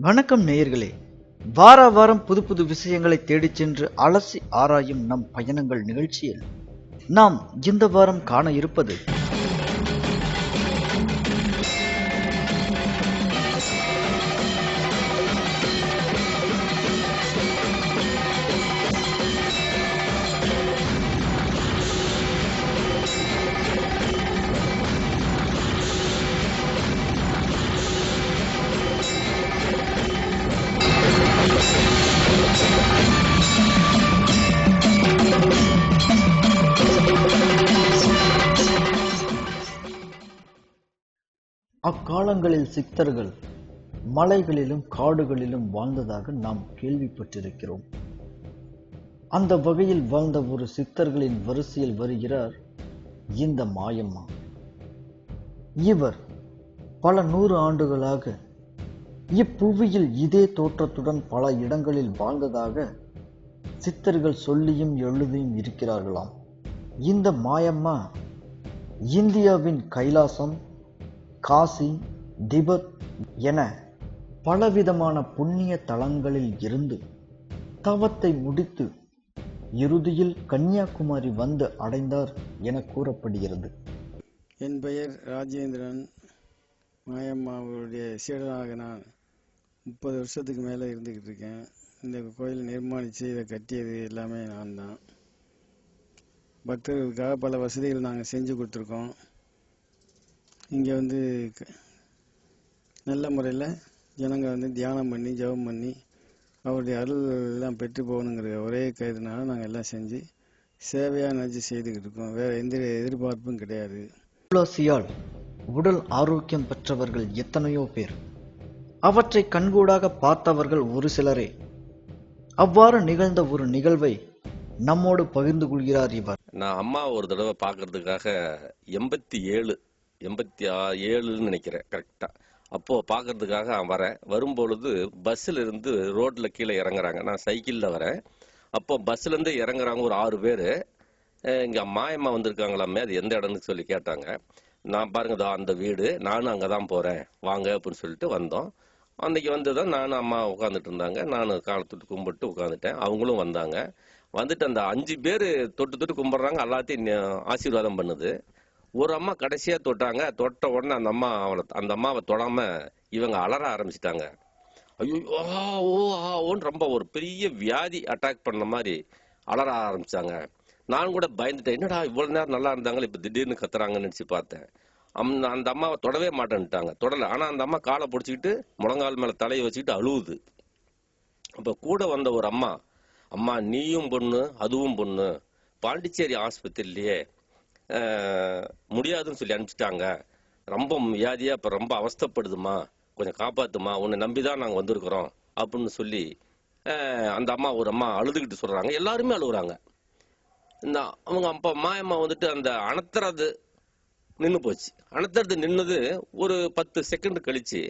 வணக்கம் நேயர்களே. வார வாரம் புது புது விஷயங்களை தேடிச் சென்று அலசி ஆராயும் நம் பயணங்கள் நிகழ்ச்சியில் நாம் இந்த வாரம் காண இருப்பது அக்காலங்களில் சித்தர்கள் மலைகளிலும் காடுகளிலும் வாழ்ந்ததாக நாம் கேள்விப்பட்டிருக்கிறோம். அந்த வகையில் வாழ்ந்த ஒரு சித்தர்களின் வரிசையில் வருகிறார் இந்த மாயம்மா. இவர் பல 100 ஆண்டுகளாக இப்புவியில் இதே தோற்றத்துடன் பல இடங்களில் வாழ்ந்ததாக சித்தர்கள் சொல்லியும் எழுதியும் இருக்கிறார்களாம். இந்த மாயம்மா இந்தியாவின் கைலாசம், காசி, திபெத் என பலவிதமான புண்ணிய தலங்களில் இருந்து தவத்தை முடித்து இறுதியில் கன்னியாகுமரி வந்து அடைந்தார் என கூறப்படுகிறது. என் பெயர் ராஜேந்திரன். மாயம்மாவுடைய சீடனாக நான் 30 வருஷத்துக்கு மேலே இருந்துக்கிட்டு இருக்கேன். இந்த கோயில் நிர்மாணித்து இதை கட்டியது எல்லாமே நான் தான். பக்தர்களுக்காக பல வசதிகள் நாங்கள் செஞ்சு கொடுத்துருக்கோம். இங்கே நல்ல முறையில் ஜனங்க தியானம் பண்ணி ஜெபம் பண்ணி அவருடைய அருள் எல்லாம் பெற்று போகணுங்கிற ஒரே கைதுனால நாங்கள் எல்லாம் செஞ்சு சேவையாக நினச்சி செய்துக்கிட்டு இருக்கோம். வேறு எந்த எதிர்பார்ப்பும் கிடையாது. துளசியால் உடல் ஆரோக்கியம் பெற்றவர்கள் எத்தனையோ பேர், அவற்றை கண்கூடாக பார்த்தவர்கள் ஒரு சிலரே. அவ்வாறு நிகழ்ந்த ஒரு நிகழ்வை நம்மோடு பகிர்ந்து கொள்கிறார் இவர். நான் அம்மா ஒரு தடவை பார்க்கறதுக்காக 87 நினைக்கிறேன் கரெக்டா. அப்போ பார்க்கறதுக்காக வரேன். வரும்பொழுது பஸ்ஸில் இருந்து ரோட்ல கீழே இறங்குறாங்க. நான் சைக்கிளில் வரேன். அப்போ பஸ்ல இருந்து இறங்குறாங்க ஒரு 6 பேர். இங்க மாயம்மா வந்திருக்காங்களாமே, அது எந்த இடம்னு சொல்லி கேட்டாங்க. நான் பாருங்க அந்த வீடு, நானும் அங்கே தான் போறேன் வாங்க அப்படின்னு சொல்லிட்டு வந்தோம். அன்னைக்கு வந்துதான் நானும் அம்மா உட்காந்துட்டு இருந்தாங்க. நானும் காலத்துட்டு கும்பிட்டு உட்காந்துட்டேன். அவங்களும் வந்தாங்க. வந்துட்டு அந்த 5 பேர் தொட்டு கும்பிட்றாங்க. எல்லாத்தையும் ஆசீர்வாதம் பண்ணுது. ஒரு அம்மா கடைசியா தொட்டாங்க. தொட்ட உடனே அந்த அம்மாவை தொடாம இவங்க அலற ஆரம்பிச்சிட்டாங்க. ஐயோ ஓன்னு ரொம்ப ஒரு பெரிய வியாதி அட்டாக் பண்ண மாதிரி அலற ஆரம்பிச்சாங்க. நான் கூட பயந்துட்டேன். என்னடா இவ்வளவு நேரம் நல்லா இருந்தாங்க, இப்ப திடீர்னு கத்துறாங்கன்னு நினைச்சு பார்த்தேன். அந்த அம்மாவை தொடவே மாட்டேன்ட்டாங்க. தொடல. ஆனா அந்த அம்மா காலை பிடிச்சிக்கிட்டு முழங்கால் மேல தலையை வச்சுக்கிட்டு அழுவுது. அப்ப கூட வந்த ஒரு அம்மா, அம்மா நீயும் பொண்ணு அதுவும் பொண்ணு, பாண்டிச்சேரி ஆஸ்பத்திரியிலேயே முடியாதுன்னு சொல்லி அனுப்பிச்சிட்டாங்க, ரொம்ப வியாதியா இப்ப ரொம்ப அவஸ்தப்படுதுமா, கொஞ்சம் காப்பாத்துமா, உன்னை நம்பிதான் நாங்க வந்திருக்கிறோம் அப்படின்னு சொல்லி அந்த அம்மா ஒரு அம்மா அழுதுகிட்டு சொல்றாங்க. எல்லாருமே அழுகுறாங்க. அவங்க அப்பா மாயம்மா அந்த அணத்துறது நின்று போச்சு. அணத்துறது நின்னது ஒரு 10 செகண்ட் கழிச்சு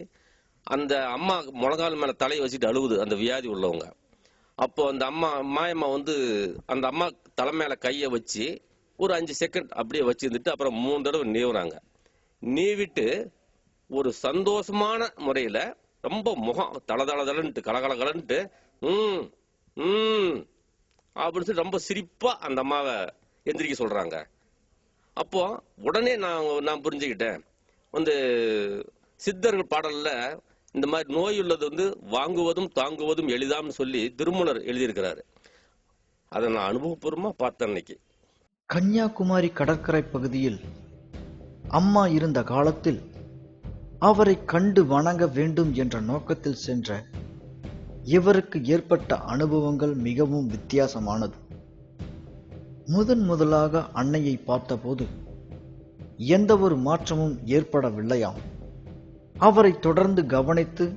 அந்த அம்மா முழங்கால் மேல தலையை வச்சுட்டு அழுகுது அந்த வியாதி உள்ளவங்க. அப்போ அந்த மாயம்மா அந்த அம்மா தலை மேல கையை வச்சு ஒரு 5 செகண்ட் அப்படியே வச்சிருந்துட்டு அப்புறம் 3 தடவை நீவுறாங்க. நீவிட்டு ஒரு சந்தோஷமான முறையில ரொம்ப முகம் தளதளன்ட்டு கலகலகலன்ட்டு அப்படின்னு சொல்லி ரொம்ப சிரிப்பா அந்த அம்மாவை எந்திரிக்க சொல்றாங்க. அப்போ உடனே நான் புரிஞ்சுக்கிட்டேன். சித்தர்கள் பாடல்ல இந்த மாதிரி நோய் உள்ளது வாங்குவதும் தாங்குவதும் எளிதாம்னு சொல்லி திருமூலர் எழுதியிருக்கிறாரு. அதை நான் அனுபவபூர்வமா பார்த்தேன். அன்னைக்கு கன்னியாகுமரி கடற்கரை பகுதியில் அம்மா இருந்த காலத்தில் அவரை கண்டு வணங்க வேண்டும் என்ற நோக்கத்தில் சென்ற இவருக்கு ஏற்பட்ட அனுபவங்கள் மிகவும் வித்தியாசமானது. முதலாக அன்னையை பார்த்தபோது எந்த ஒரு மாற்றமும் ஏற்படவில்லையாம். அவரை தொடர்ந்து கவனித்து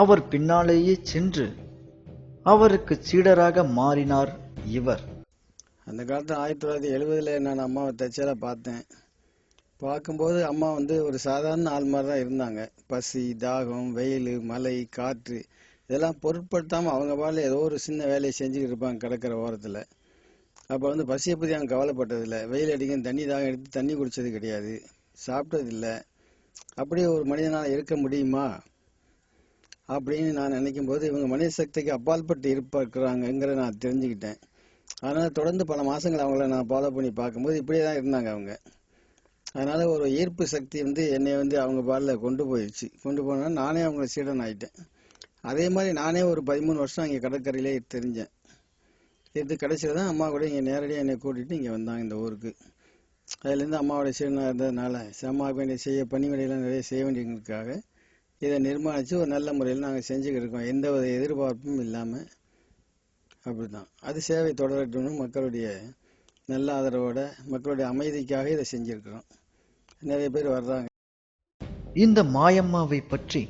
அவர் பின்னாலேயே சென்று அவருக்கு சீடராக மாறினார் இவர். அந்த காலத்தில் 1970 நான் அம்மாவை தச்சலா பார்த்தேன். பார்க்கும்போது அம்மா ஒரு சாதாரண ஆள் மாதிரி தான் இருந்தாங்க. பசி, தாகம், வெயில், மழை, காற்று இதெல்லாம் பொருட்படுத்தாமல் அவங்க பாடல ஏதோ ஒரு சின்ன வேலையை செஞ்சுக்கிட்டு இருப்பாங்க கடற்கரை ஓரத்தில். அப்போ பசியை பற்றி அவங்க கவலைப்பட்டதில்லை. வெயில் அடிக்க தண்ணி தாகம் எடுத்து தண்ணி குடித்தது கிடையாது, சாப்பிட்டதில்லை. அப்படியே ஒரு மனிதனால் இருக்க முடியுமா? அப்படின்னு நான் நினைக்கும் போது இவங்க மனித சக்திக்கு அப்பாற்பட்டு இருக்கிறாங்கங்கிற நான் தெரிஞ்சுக்கிட்டேன். அதனால தொடர்ந்து பல மாசங்கள் அவங்கள நான் ஃபாலோ பண்ணி பார்க்கும்போது இப்படியே தான் இருந்தாங்க அவங்க. அதனால ஒரு ஈர்ப்பு சக்தி என்னை அவங்க பாலில் கொண்டு போயிடுச்சு. கொண்டு போனா நானே அவங்கள சீடன் ஆயிட்டேன். அதே மாதிரி நானே ஒரு 13 வருஷம் இங்கே கடற்கரையிலே தெரிஞ்சேன். இது கடைசியில் தான் அம்மா கூட இங்கே நேரடியாக என்னை கூட்டிகிட்டு இங்கே வந்தாங்க இந்த ஊருக்கு. அதுலேருந்து அம்மாவோட சீடனாக இருந்ததுனால அம்மாவுக்கு வேண்டிய பணிவிடையெல்லாம் நிறைய செய்ய வேண்டியதுக்காக இதை நிர்மாணித்து ஒரு நல்ல முறையில் நாங்கள் செஞ்சுக்கிட்டு இருக்கோம். எந்த ஒரு எதிர்பார்ப்பும் இல்லாமல் அப்படி தான். அது சேவை தொடரட்டும்னு மக்களுடைய நல்ல ஆதரவோட மக்களுடைய அமைதிக்காக இதை செஞ்சுருக்கிறோம். நிறைய பேர் வர்றாங்க. இந்த மாயம்மாவை பற்றி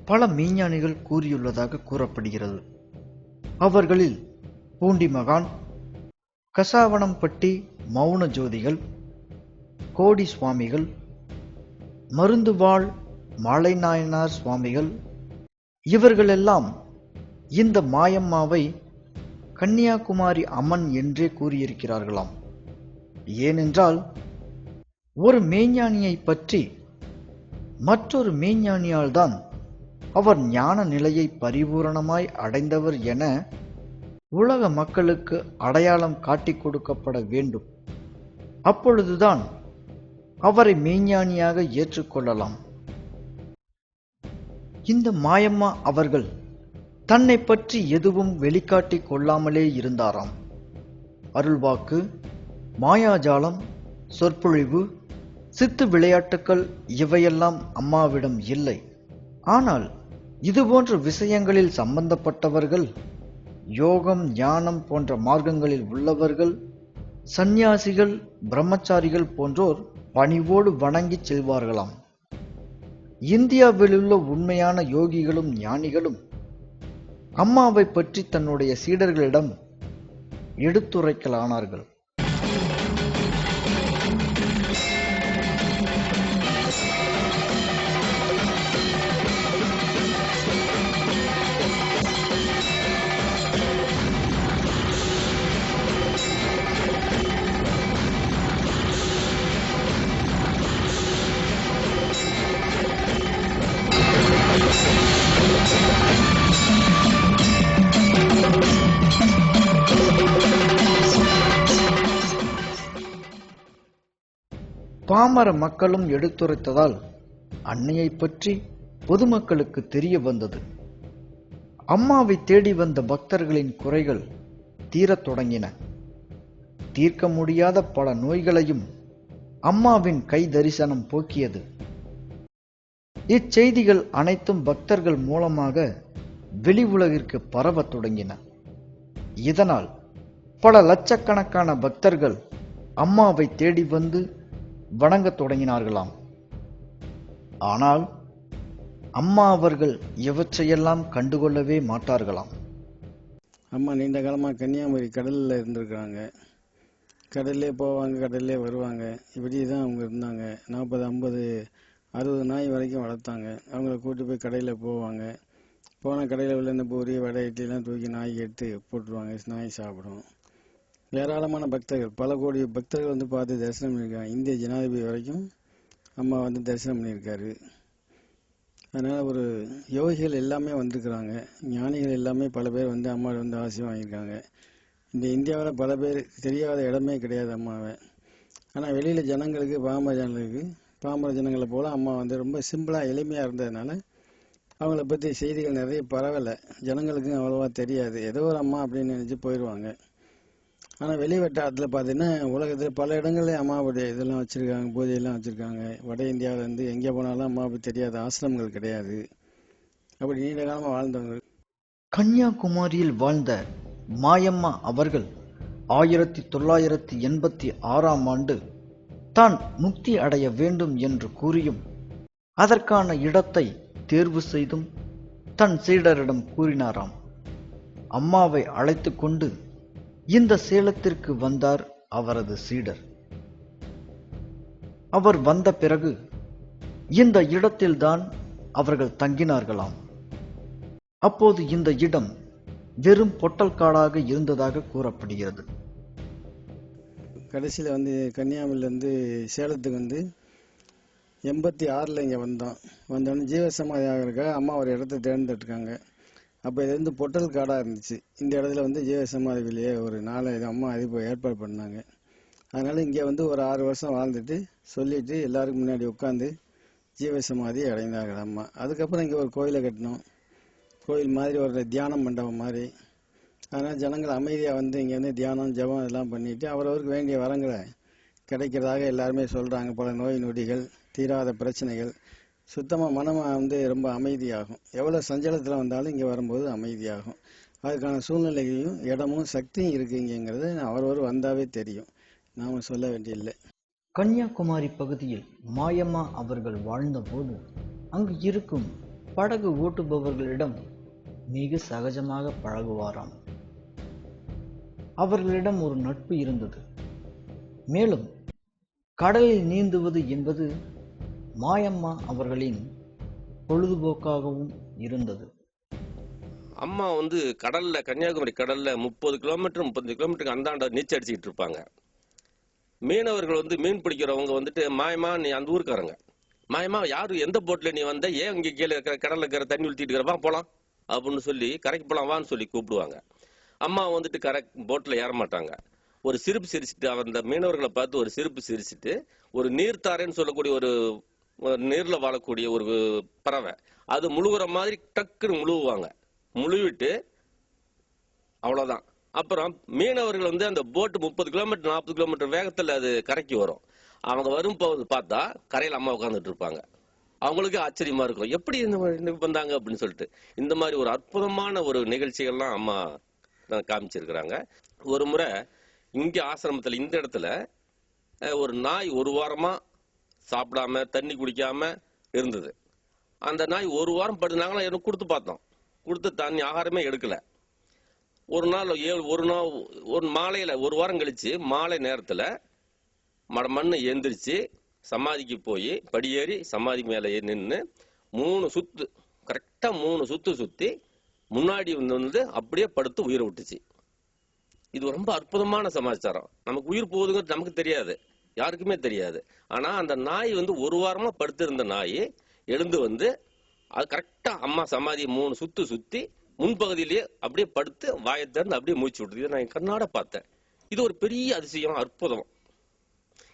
பல மெய்ஞானிகள் கூறியுள்ளதாக கூறப்படுகிறது. அவர்களில் பூண்டி மகான், கசாவனம்பட்டி மௌன ஜோதிகள், கோடி சுவாமிகள், மருந்துவாள் மாலைநாயனார் சுவாமிகள் இவர்களெல்லாம் இந்த மாயம்மாவை கன்னியாகுமரி அம்மன் என்றே கூறியிருக்கிறார்களாம். ஏனென்றால் ஒரு மெய்ஞானியை பற்றி மற்றொரு மெய்ஞானியால் தான் அவர் ஞான நிலையை பரிபூரணமாய் அடைந்தவர் என உலக மக்களுக்கு அடையாளம் காட்டிக் கொடுக்கப்பட வேண்டும். அப்பொழுதுதான் அவரை மெய்ஞானியாக ஏற்றுக்கொள்ளலாம். இந்த மாயம்மா அவர்கள் தன்னை பற்றி எதுவும் வெளிக்காட்டிக் கொள்ளாமலே இருந்தாராம். அருள்வாக்கு, மாயாஜாலம், சொற்பொழிவு, சித்து விளையாட்டுக்கள் இவையெல்லாம் அம்மாவிடம் இல்லை. ஆனால் இதுபோன்ற விஷயங்களில் சம்பந்தப்பட்டவர்கள், யோகம் ஞானம் போன்ற மார்க்கங்களில் உள்ளவர்கள், சந்நியாசிகள், பிரம்மச்சாரிகள் போன்றோர் பணிவோடு வணங்கி செல்வார்களாம். இந்தியாவிலுள்ள உண்மையான யோகிகளும் ஞானிகளும் அம்மாவை பற்றி தன்னுடைய சீடர்களிடம் எடுத்துரைக்கலானார்கள். பாமர மக்களும் எடுத்துரைத்ததால் அன்னையை பற்றி பொதுமக்களுக்கு தெரிய வந்தது. அம்மாவை தேடி வந்த பக்தர்களின் குறைகள் தீரத் தொடங்கின. தீர்க்க முடியாத பல நோய்களையும் அம்மாவின் கை தரிசனம் போக்கியது. இச்செய்திகள் அனைத்தும் பக்தர்கள் மூலமாக வெளி உலகிற்கு பரவத் தொடங்கின. இதனால் பல லட்சக்கணக்கான பக்தர்கள் அம்மாவை தேடி வந்து வணங்கத் தொடங்கினார்களாம். ஆனால் அம்மா அவர்கள் இவற்றையெல்லாம் கண்டுகொள்ளவே மாட்டார்களாம். அம்மா நீண்ட காலமாக கன்னியாகுமரி கடலில் இருந்திருக்கிறாங்க. கடல்லே போவாங்க, கடல்லே வருவாங்க. இப்படி தான் அவங்க இருந்தாங்க. 40, 50, 60 நாய் வரைக்கும் வளர்த்தாங்க. அவங்கள கூட்டி போய் கடையில் போவாங்க. போனால் கடையில் உள்ள இந்த பூரி வடை இட்லிலாம் தூக்கி நாய்க்கு எடுத்து போட்டுருவாங்க. நாய் சாப்பிடும். ஏராளமான பக்தர்கள், பல கோடி பக்தர்கள் பார்த்து தரிசனம் பண்ணியிருக்காங்க. இந்திய ஜனாதிபதி வரைக்கும் அம்மா தரிசனம் பண்ணியிருக்காரு. அதனால் ஒரு யோகிகள் எல்லாமே வந்திருக்கிறாங்க. ஞானிகள் எல்லாமே பல பேர் அம்மாவை ஆசை வாங்கியிருக்காங்க. இந்த இந்தியாவில் பல பேர் தெரியாத இடமே கிடையாது அம்மாவை. ஆனால் வெளியில் ஜனங்களுக்கு, பாமர ஜனங்களை போல் அம்மா ரொம்ப சிம்பிளாக எளிமையாக இருந்ததுனால அவங்கள பற்றி செய்திகள் நிறைய பரவலை. ஜனங்களுக்கும் அவ்வளோவா தெரியாது. ஏதோ ஒரு அம்மா அப்படின்னு நினச்சி போயிடுவாங்க. ஆனால் வெளி வட்டாரத்தில் பார்த்தீங்கன்னா உலகத்தில் பல இடங்கள்லேயும் அம்மாவுடைய இதெல்லாம் வச்சுருக்காங்க, பூஜையெல்லாம் வச்சுருக்காங்க. வட இந்தியாவிலேருந்து எங்கே போனாலும் அம்மாவுக்கு தெரியாத ஆசிரமங்கள் கிடையாது. அப்படி நீண்ட காலமாக வாழ்ந்தவங்க. கன்னியாகுமரியில் வாழ்ந்த மாயம்மா அவர்கள் 1986ஆம் ஆண்டு தான் முக்தி அடைய வேண்டும் என்று கூறியும் அதற்கான இடத்தை தேர்வு செய்தும் தன் சீடரிடம் கூறினாராம். அம்மாவை அழைத்து கொண்டு இந்த சேலத்திற்கு வந்தார் அவரது சீடர். அவர் வந்த பிறகு இந்த இடத்தில்தான் அவர்கள் தங்கினார்களாம். அப்போது இந்த இடம் வெறும் பொட்டல் காடாக இருந்ததாக கூறப்படுகிறது. கடைசியில் கன்னியாகுமரியிலேருந்து சேலத்துக்கு 86ல் இங்கே வந்தோம். வந்தோடனே ஜீவசமாதி ஆகிறதுக்காக அம்மா ஒரு இடத்த தேர்ந்தெடுத்துருக்காங்க. அப்போ இது வந்து பொட்டல் காடாக இருந்துச்சு. இந்த இடத்துல வந்து ஜீவசமாதியிலேயே ஒரு 4 அம்மா அது ஏற்பாடு பண்ணாங்க. அதனால் இங்கே வந்து ஒரு 6 வருஷம் வாழ்ந்துட்டு சொல்லிட்டு எல்லாருக்கும் முன்னாடி உட்காந்து ஜீவசமாதி அடைந்தாங்க அம்மா. அதுக்கப்புறம் இங்கே ஒரு கோயிலை கட்டினோம். கோயில் மாதிரி ஒரு தியானம் மண்டபம் மாதிரி. அதனால் ஜனங்கள் அமைதியாக வந்து இங்கே வந்து தியானம் ஜபம் இதெல்லாம் பண்ணிவிட்டு அவரவருக்கு வேண்டிய வரங்களை கிடைக்கிறதாக எல்லாருமே சொல்கிறாங்க. பல நோய் நொடிகள், தீராத பிரச்சனைகள், சுத்தமாக மனம் வந்து ரொம்ப அமைதியாகும். எவ்வளோ சஞ்சலத்தில் வந்தாலும் இங்கே வரும்போது அமைதியாகும். அதுக்கான சூழ்நிலையும் இடமும் சக்தியும் இருக்குங்கிறது அவரவர் வந்தாவே தெரியும். நாம் சொல்ல வேண்டியதில்லை. கன்னியாகுமரி பகுதியில் மாயம்மா அவர்கள் வாழ்ந்தபோது அங்கு இருக்கும் படகு ஓட்டுபவர்களிடம் மிக சகஜமாக பழகுவாராம். அவர்களிடம் ஒரு நட்பு இருந்தது. மேலும் கடலில் நீந்துவது என்பது மாயம்மா அவர்களின் பொழுதுபோக்காகவும் இருந்தது. அம்மா வந்து கடல்ல, கன்னியாகுமரி கடல்ல 30 கிலோமீட்டர் 35 கிலோமீட்டருக்கு அந்தாண்ட நீச்சல் அடிச்சுக்கிட்டு இருப்பாங்க. மீனவர்கள் வந்து மீன் பிடிக்கிறவங்க வந்துட்டு, மாயமா நீ அந்த ஊருக்காரங்க, மாயமா யாரு எந்த போட்ல நீ வந்த, ஏன் இங்க கீழே இருக்கிற கடல்ல இருக்கிற தண்ணி ஊற்றிட்டு இருக்கிற, வா போலாம் அப்படின்னு சொல்லி கரைக்கு போலாம் வான்னு சொல்லி கூப்பிடுவாங்க. அம்மா வந்துட்டு போட்ல ஏற மாட்டாங்க. ஒரு சிரிப்பு சிரிச்சுட்டு, அந்த மீனவர்களை பார்த்து ஒரு சிரிப்பு சிரிச்சுட்டு, ஒரு நீர்த்தாரைன்னு சொல்லக்கூடிய ஒரு நீர்ல வாழக்கூடிய ஒரு பறவை, அது முழுகுற மாதிரி டக்குன்னு முழுகுவாங்க. முழுவிட்டு அவ்வளவுதான். அப்புறம் மீனவர்கள் வந்து அந்த போட்டு 30 கிலோமீட்டர் 40 கிலோமீட்டர் வேகத்துல அது கரைக்கு வரும். அவங்க வரும்போது பார்த்தா கரையில அம்மா உட்காந்துட்டு இருப்பாங்க. அவங்களுக்கு ஆச்சரியமா இருக்கும், எப்படி வந்தாங்க அப்படின்னு சொல்லிட்டு. இந்த மாதிரி ஒரு அற்புதமான ஒரு நிகழ்ச்சிகள்லாம் அம்மா காமிச்சிருக்கிறாங்க. ஒரு முறை இங்க ஆசிரமத்துல இந்த இடத்துல ஒரு நாய் ஒரு வாரமா சாப்பிடாம தண்ணி குடிக்காம இருந்தது. அந்த நாய் ஒரு வாரம் படுனாங்களா, எனக்கு கொடுத்து பார்த்தோம். கொடுத்து தண்ணி ஆகாரமே எடுக்கல. ஒரு நாள் ஒரு மாலையில ஒரு வாரம் கழிச்சு மாலை நேரத்துல மண்ணு எந்திரிச்சு சமாதிக்கு போய் படியேறி சமாதி மேல நின்று 3 சுத்து கரெக்டா 3 சுத்து சுத்தி முன்னாடி வந்து அப்படியே படுத்து உயிரை விட்டுச்சு. இது ரொம்ப அற்புதமான சமாச்சாரம். நமக்கு உயிர் போகுதுங்கிறது நமக்கு தெரியாது, யாருக்குமே தெரியாது. ஆனா அந்த நாய் வந்து ஒரு வாரமா படுத்து இருந்த நாய் எழுந்து வந்து அது கரெக்டா அம்மா சமாதி 3 சுத்து சுத்தி முன்பகுதியிலேயே அப்படியே படுத்து வாயை திறந்து அப்படியே மூச்சு விட்டுது. இதை நான் கண்ணாட பார்த்தேன். இது ஒரு பெரிய அதிசயம், அற்புதம்.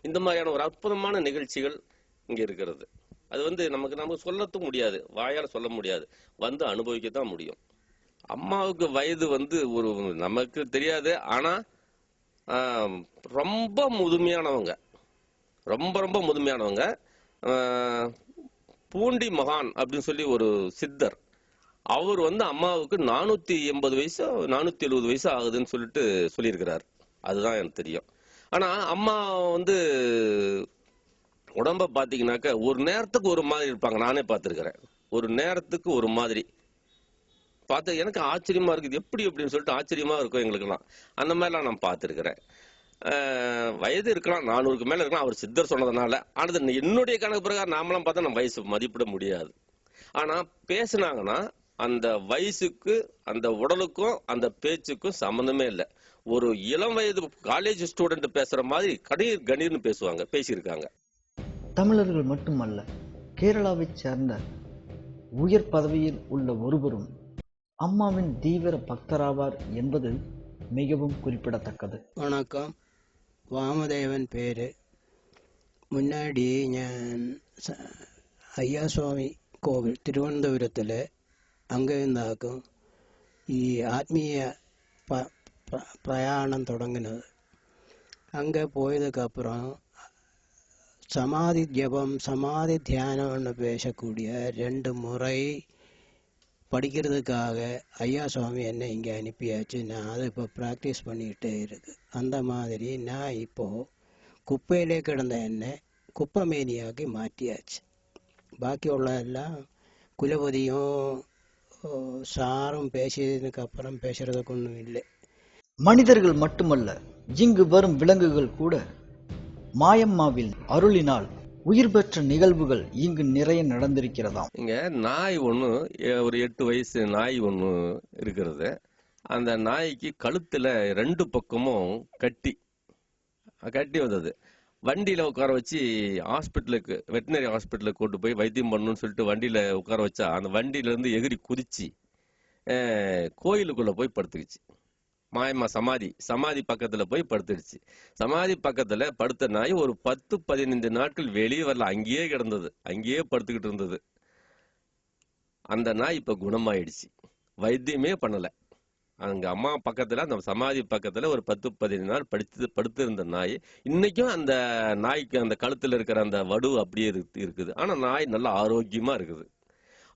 இந்த மாதிரியான ஒரு அற்புதமான நிகழ்ச்சிகள் இங்க இருக்கிறது. அது வந்து நமக்கு சொல்லத்தும் முடியாது, வாயால சொல்ல முடியாது, வந்து அனுபவிக்கத்தான் முடியும். அம்மாவுக்கு வயது வந்து ஒரு நமக்கு தெரியாது. ஆனா ரொம்ப முதுமையானவங்க, ரொம்ப ரொம்ப முதுமையானவங்க. பூண்டி மகான் அப்படின்னு சொல்லி ஒரு சித்தர், அவர் வந்து அம்மாவுக்கு 480 வயசு 470 வயசு ஆகுதுன்னு சொல்லிட்டு சொல்லியிருக்கிறார். அதுதான் எனக்கு தெரியும். ஆனா அம்மா வந்து உடம்ப பாத்தீங்கன்னாக்க ஒரு நேரத்துக்கு ஒரு மாதிரி இருப்பாங்க. நானே பார்த்திருக்கிறேன். ஒரு நேரத்துக்கு ஒரு மாதிரி பார்த்து எனக்கு ஆச்சரியமா இருக்குது. எப்படி அப்படின்னு சொல்லிட்டு ஆச்சரியமா இருக்கும் எங்களுக்கெல்லாம். அந்த மாதிரிலாம் நான் பார்த்திருக்கிறேன். வயது இருக்கலாம், 400க்கு மேல இருக்கலாம், அவர் சித்தர் சொன்னதுனால. ஆனது என்னுடைய கணக்கு பிரகாரம் நாமெல்லாம் பார்த்தா நம்ம வயசு மதிப்பிட முடியாது. ஆனா பேசினாங்கன்னா அந்த வயசுக்கு அந்த உடலுக்கும் அந்த பேச்சுக்கும் சம்பந்தமே இல்லை. ஒரு இளம் வயது காலேஜ் ஸ்டூடெண்ட் பேசுற மாதிரி கடீர் கணீர்னு பேசியிருக்காங்க. தமிழர்கள் மட்டுமல்ல, கேரளாவைச் சேர்ந்த உயர் பதவியில் உள்ள ஒருவரும் அம்மாவின் தீவிர பக்தராவார் என்பது மிகவும் குறிப்பிடத்தக்கது. வணக்கம், வாமதேவன் பேர். முன்னாடி ഞാൻ അയ്യാസ്വാമി കോവിൽ തിരുവനന്തപുരത്തിൽ அங்கே இருந்தாக்கும் ஆத்மீய பிரயாணம் தொடங்கினது. அங்கே போயதுக்கப்புறம் சமாதி ஜபம் சமாதி தியானம்னு பேசக்கூடிய 2 முறை படிக்கிறதுக்காக ஐயா சுவாமி என்னை இங்கே அனுப்பியாச்சு. நான் அதை இப்போ ப்ராக்டிஸ் பண்ணிகிட்டே இருக்கு. அந்த மாதிரி நான் இப்போது குப்பையிலே கிடந்த என்னை குப்பமேனியாக்கி மாற்றியாச்சு. பாக்கியுள்ள எல்லாம் குலபதியும் சாரும் பேசியதுக்கு அப்புறம் பேசுறதுக்கு ஒன்றும் இல்லை. மனிதர்கள் மட்டுமல்ல, இங்கு வரும் விலங்குகள் கூட மாயம்மாவில் அருளினால் உயிர் பெற்ற நிகழ்வுகள் இங்கு நிறைய நடந்திருக்கிறதாம். இங்க நாய் ஒண்ணு, ஒரு 8 வயசு நாய் ஒண்ணு இருக்கிறது. அந்த நாய்க்கு கழுத்துல 2 பக்கமும் கட்டி வந்தது. வண்டியில உட்கார வச்சு ஹாஸ்பிட்டலுக்கு, வெட்டினரி ஹாஸ்பிட்டலுக்கு கூட்டு போய் வைத்தியம் பண்ணணும்னு சொல்லிட்டு வண்டியில உட்கார வச்சா அந்த வண்டியில இருந்து எகிரி குதிச்சு கோயிலுக்குள்ள போய் படுத்துக்கிச்சு. மாயம்மா சமாதி பக்கத்துல போய் படுத்துடுச்சு. சமாதி பக்கத்துல படுத்த நாய் ஒரு 10-15 நாட்கள் வெளியே வரல, அங்கேயே கிடந்தது, அங்கேயே படுத்துக்கிட்டு இருந்தது. அந்த நாய் இப்ப குணமாயிடுச்சு, வைத்தியமே பண்ணல. அங்க அம்மா பக்கத்துல, அந்த சமாதி பக்கத்துல ஒரு 10-15 நாள் படுத்து இருந்த நாய் இன்னைக்கும் அந்த நாய்க்கு அந்த கழுத்துல இருக்கிற அந்த வடு அப்படியே இருக்குது. ஆனா நாய் நல்லா ஆரோக்கியமா இருக்குது.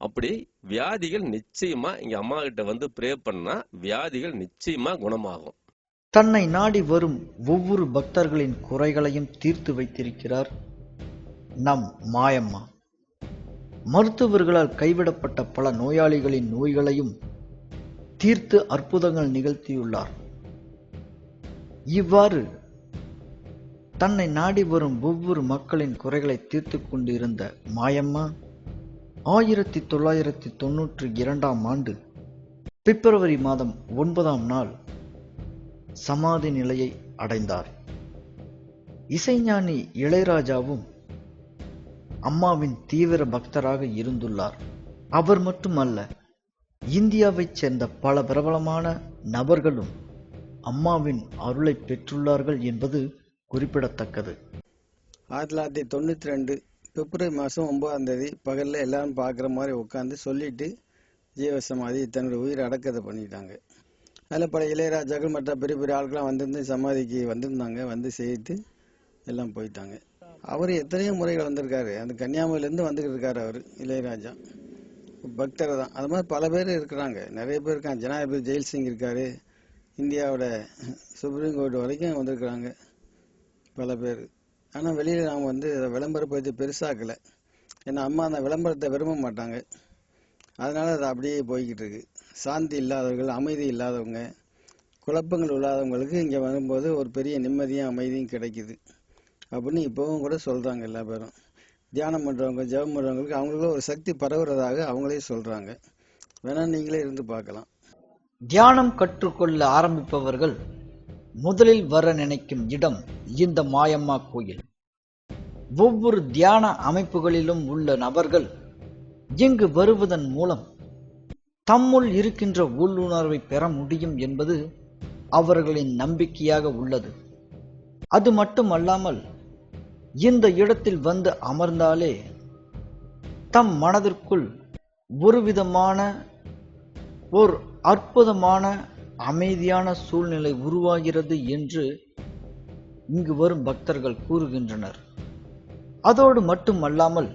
அப்படி வியாதிகள் நிச்சயமா இங்க அம்மா கிட்ட வந்து ப்ரே பண்ணா வியாதிகள் நிச்சயமா குணமாகும். தன்னை நாடி வரும் ஒவ்வொரு பக்தர்களின் குறைகளையும் தீர்த்து வைத்திருக்கிறார் நம் மாயம்மா. மருத்துவர்களால் கைவிடப்பட்ட பல நோயாளிகளின் நோய்களையும் தீர்த்து அற்புதங்கள் நிகழ்த்தியுள்ளார். இவ்வாறு தன்னை நாடி வரும் ஒவ்வொரு மக்களின் குறைகளை தீர்த்து கொண்டிருந்த மாயம்மா 1992 ஆண்டு பிப்ரவரி மாதம் 9ஆம் நாள் சமாதி நிலையை அடைந்தார். இசைஞானி இளையராஜாவும் அம்மாவின் தீவிர பக்தராக இருந்துள்ளார். அவர் மட்டுமல்ல, இந்தியாவைச் சேர்ந்த பல பிரபலமான நபர்களும் அம்மாவின் அருளை பெற்றுள்ளார்கள் என்பது குறிப்பிடத்தக்கது. 1992 பிப்ரவரி மாதம் 9ஆம் தேதி பகலில் எல்லாரும் பார்க்குற மாதிரி உட்காந்து சொல்லிட்டு ஜீவசமாதி தன்னுடைய உயிரை அடக்கத்தை பண்ணிட்டாங்க. அதில் பல இளையராஜாக்கள் மற்ற பெரிய பெரிய ஆட்கள்லாம் வந்திருந்து சமாதிக்கு வந்திருந்தாங்க, வந்து செய்து எல்லாம் போயிட்டாங்க. அவர் எத்தனையோ முறைகள் வந்திருக்காரு, அந்த கன்னியாகுமரியிலேருந்து வந்துக்கிட்டு இருக்காரு அவர் இளையராஜா. பக்தர் தான். அது மாதிரி பல பேர் இருக்கிறாங்க, நிறைய பேர் இருக்காங்க. ஜனாதிபதி ஜெயில் சிங் இருக்காரு, இந்தியாவோட சுப்ரீம் கோர்ட் வரைக்கும் வந்திருக்கிறாங்க பல பேர். ஆனால் வெளியில் நாம் வந்து அதை விளம்பரப்படுத்தி பெருசாக்கலை. ஏன்னா அம்மா அந்த விளம்பரத்தை விரும்ப மாட்டாங்க, அதனால் அது அப்படியே போய்கிட்டு இருக்கு. சாந்தி இல்லாதவர்கள், அமைதி இல்லாதவங்க, குழப்பங்கள் இல்லாதவங்களுக்கு இங்கே வரும்போது ஒரு பெரிய நிம்மதியும் அமைதியும் கிடைக்குது அப்படின்னு இப்போவும் கூட சொல்கிறாங்க எல்லா பேரும். தியானம் பண்ணுறவங்க, ஜெபம் பண்ணுறவங்களுக்கு அவங்களுக்குள்ள ஒரு சக்தி பரவுறதாக அவங்களே சொல்கிறாங்க. வேணா நீங்களே இருந்து பார்க்கலாம். தியானம் கற்றுக்கொள்ள ஆரம்பிப்பவர்கள் முதலில் வர நினைக்கும் இடம் இந்த மாயம்மா கோயில். ஒவ்வொரு தியான அமைப்புகளிலும் உள்ள நபர்கள் இங்கு வருவதன் மூலம் தம்முள் இருக்கின்ற உள்ளுணர்வை பெற முடியும் என்பது அவர்களின் நம்பிக்கையாக உள்ளது. அது மட்டுமல்லாமல் இந்த இடத்தில் வந்து அமர்ந்தாலே தம் மனதிற்குள் ஒருவிதமான ஒரு அற்புதமான அமைதியான சூழ்நிலை உருவாகிறது என்று இங்கு வரும் பக்தர்கள் கூறுகின்றனர். அதோடு மட்டுமல்லாமல்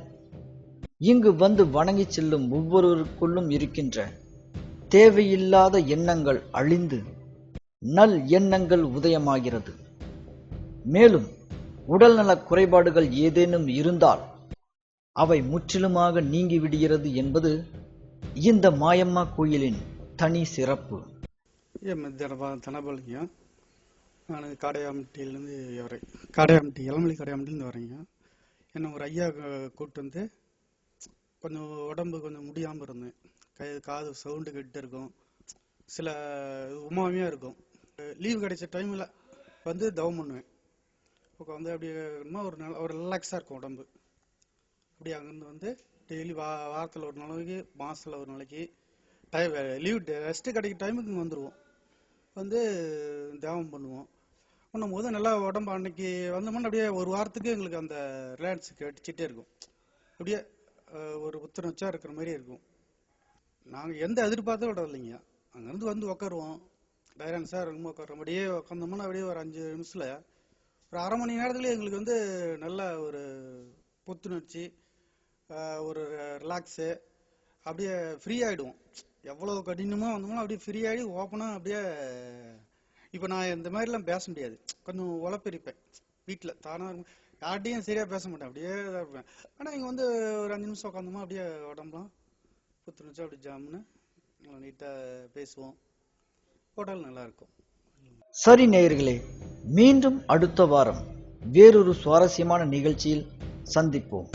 இங்கு வந்து வணங்கி செல்லும் ஒவ்வொருவருக்குள்ளும் இருக்கின்ற தேவையில்லாத எண்ணங்கள் அழிந்து நல் எண்ணங்கள் உதயமாகிறது. மேலும் உடல்நல குறைபாடுகள் ஏதேனும் இருந்தால் அவை முற்றிலுமாக நீங்கிவிடுகிறது என்பது இந்த மாயம்மா கோயிலின் தனி சிறப்பு. தனபாலிங்க, நான் காடையாம்பட்டியிலேருந்து வரேன். காடையாம்பட்டி, இளமலை காடையாம்பட்டிலேருந்து வரேங்க. என்னை ஒரு ஐயா கூப்பிட்டு வந்து கொஞ்சம் உடம்பு கொஞ்சம் முடியாமல் இருந்தேன். காது சவுண்டு கிட்ட இருக்கும், சில உமாமியாக இருக்கும். லீவு கிடைச்ச டைமில் வந்து தவம் பண்ணுவேன். இப்போ வந்து அப்படியே ஒரு ரிலாக்ஸாக இருக்கும் உடம்பு. அப்படி அங்கேருந்து வந்து டெய்லி வாரத்தில் ஒரு நாளைக்கு, மாதத்தில் ஒரு நாளைக்கு லீவ் ரெஸ்ட்டு கிடைக்கிற டைமுக்கு இங்கே வந்துடுவோம். வந்து தியானம் பண்ணும்போது நல்லா உடம்பு அன்னைக்கு வந்தோம்னா அப்படியே ஒரு வாரத்துக்கு எங்களுக்கு அந்த ரிலாக்ஸ் கிடைச்சிட்டே இருக்கும். அப்படியே ஒரு புத்துணர்ச்சியாக இருக்கிற மாதிரி இருக்கும். நாங்கள் எந்த எதிர்பார்த்தும் விட இல்லைங்க. அங்கேருந்து வந்து உட்காருவோம், டைரன் சார் ரொம்ப உட்காரோம். அப்படியே உட்காந்தோம்னா அப்படியே ஒரு 5 நிமிஷத்தில் ஒரு அரை மணி நேரத்துலேயே எங்களுக்கு வந்து நல்ல ஒரு புத்துணர்ச்சி, ஒரு ரிலாக்ஸு, அப்படியே ஃப்ரீ ஆகிடுவோம். எவ்வளோ கடினமாக வந்தோம்னா அப்படியே ஃப்ரீ ஆகி ஓப்பனாக அப்படியே. இப்போ நான் இந்த மாதிரிலாம் பேச முடியாது, கொஞ்சம் உழப்பெரிப்பேன் வீட்டில் தானாக, யார்ட்டையும் சரியாக பேச மாட்டேன், அப்படியே இதாக இருப்பேன். ஆனால் இங்கே வந்து ஒரு 5 நிமிஷம் உட்காந்தோமா அப்படியே உடம்புலாம் புத்துணர்ச்சி, அப்படி ஜாமுன்னு நீட்டாக பேசுவோம். உடல் நல்லாயிருக்கும். சரி நேயர்களே, மீண்டும் அடுத்த வாரம் வேறொரு சுவாரஸ்யமான நிகழ்ச்சியில் சந்திப்போம்.